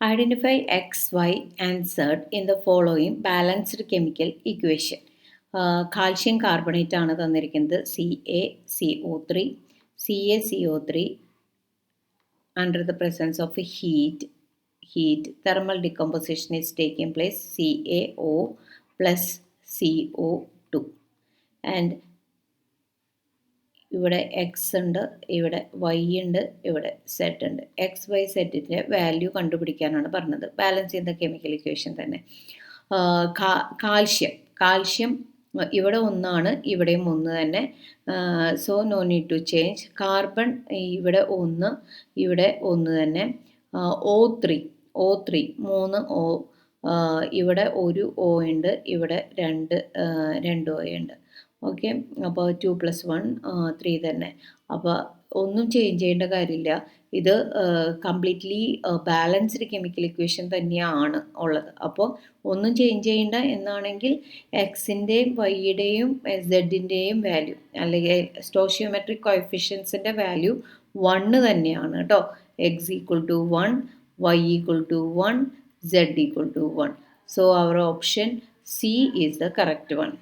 Identify X, Y, and Z in the following balanced chemical equation. Calcium carbonate ആണ് തന്നിരിക്കുന്നത് CaCO3. CaCO3 under the presence of heat thermal decomposition is taking place, CaO plus CO2, and ഇവിടെ X ഉണ്ട്, ഇവിടെ Y ഉണ്ട്, ഇവിടെ Z ഉണ്ട്. X Y സെഡിൻ്റെ value കണ്ടുപിടിക്കാനാണ് പറഞ്ഞത്. Balance ചെയ്യുന്ന കെമിക്കൽ ഇക്വേഷൻ തന്നെ. കാൽഷ്യം ഇവിടെ ഒന്നാണ്, ഇവിടെയും ഒന്ന് തന്നെ. So no need to change. Carbon ഇവിടെ ഒന്ന്, ഇവിടെ ഒന്ന് തന്നെ. O3 3 O, ഇവിടെ ഒരു O ഉണ്ട്, ഇവിടെ രണ്ട് O ഉണ്ട്. ഓക്കെ, അപ്പോൾ 2 + 1 3 തന്നെ. അപ്പോൾ ഒന്നും ചേഞ്ച് ചെയ്യേണ്ട കാര്യമില്ല. ഇത് കംപ്ലീറ്റ്ലി ബാലൻസ്ഡ് കെമിക്കൽ ഇക്വേഷൻ തന്നെയാണ് ഉള്ളത്. അപ്പോൾ ഒന്നും ചേഞ്ച് ചെയ്യേണ്ട എന്നാണെങ്കിൽ എക്സിൻ്റെയും വൈയുടെയും സെഡിൻ്റെയും വാല്യൂ അല്ലെങ്കിൽ സ്റ്റോഷിയോമെട്രിക് കോഎഫിഷ്യൻസിൻ്റെ വാല്യൂ 1 തന്നെയാണ് കേട്ടോ. X equal to 1, y equal to 1, z equal to 1. So our option C is the correct one.